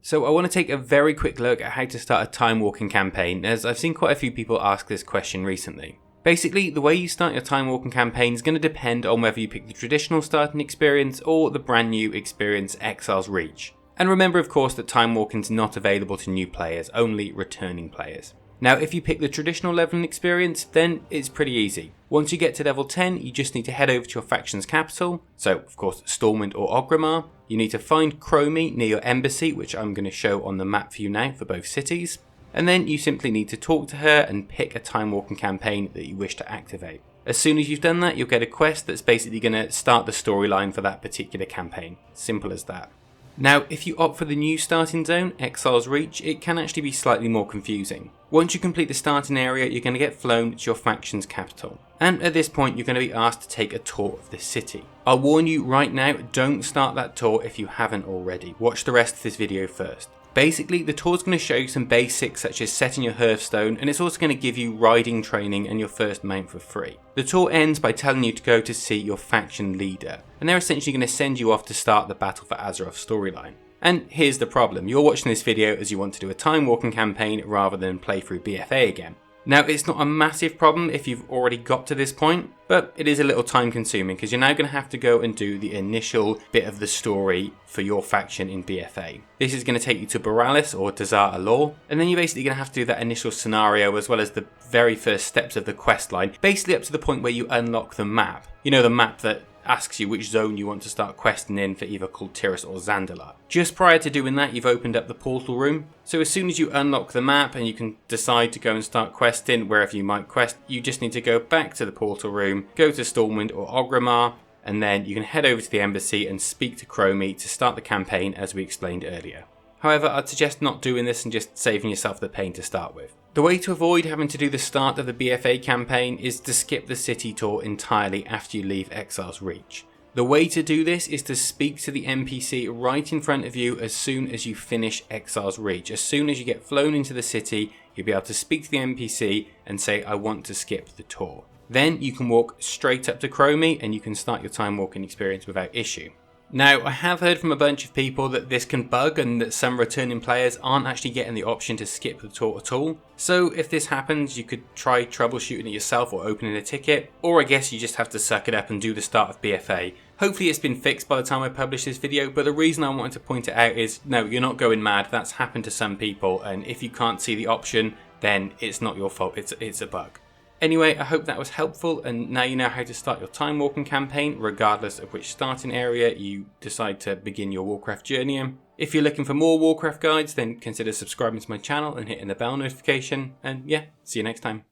So I want to take a very quick look at how to start a time walking campaign, as I've seen quite a few people ask this question recently. Basically, the way you start your time walking campaign is going to depend on whether you pick the traditional starting experience or the brand new experience Exile's Reach. And remember of course that time walking is not available to new players, only returning players. Now if you pick the traditional leveling experience, then it's pretty easy. Once you get to level 10, you just need to head over to your faction's capital, so of course Stormwind or Orgrimmar. You need to find Chromie near your embassy, which I'm going to show on the map for you now for both cities. And then you simply need to talk to her and pick a time walking campaign that you wish to activate. As soon as you've done that, you'll get a quest that's basically going to start the storyline for that particular campaign. Simple as that. Now, if you opt for the new starting zone, Exile's Reach, it can actually be slightly more confusing. Once you complete the starting area, you're going to get flown to your faction's capital. And at this point, you're going to be asked to take a tour of the city. I'll warn you right now, don't start that tour if you haven't already. Watch the rest of this video first. Basically, the tour is going to show you some basics such as setting your Hearthstone, and it's also going to give you riding training and your first mount for free. The tour ends by telling you to go to see your faction leader, and they're essentially going to send you off to start the Battle for Azeroth storyline. And here's the problem, you're watching this video as you want to do a time walking campaign rather than play through BFA again. Now it's not a massive problem if you've already got to this point, but it is a little time consuming because you're now going to have to go and do the initial bit of the story for your faction in BFA. This is going to take you to Borealis or Desert Allure, and then you're basically going to have to do that initial scenario as well as the very first steps of the quest line, basically up to the point where you unlock the map. You know, the map that asks you which zone you want to start questing in for either Kultiris or Zandalar. Just prior to doing that, you've opened up the portal room. So as soon as you unlock the map and you can decide to go and start questing wherever you might quest, you just need to go back to the portal room, go to Stormwind or Orgrimmar, and then you can head over to the embassy and speak to Chromie to start the campaign as we explained earlier. However, I'd suggest not doing this and just saving yourself the pain to start with. The way to avoid having to do the start of the BFA campaign is to skip the city tour entirely after you leave Exile's Reach. The way to do this is to speak to the NPC right in front of you as soon as you finish Exile's Reach. As soon as you get flown into the city, you'll be able to speak to the NPC and say, I want to skip the tour. Then you can walk straight up to Chromie and you can start your time walking experience without issue. Now, I have heard from a bunch of people that this can bug and that some returning players aren't actually getting the option to skip the tour at all. So if this happens, you could try troubleshooting it yourself or opening a ticket, or I guess you just have to suck it up and do the start of BFA. Hopefully it's been fixed by the time I publish this video, but the reason I wanted to point it out is, no, you're not going mad. That's happened to some people, and if you can't see the option, then it's not your fault, it's a bug. Anyway, I hope that was helpful, and now you know how to start your time walking campaign regardless of which starting area you decide to begin your Warcraft journey in. If you're looking for more Warcraft guides, then consider subscribing to my channel and hitting the bell notification, and yeah, see you next time.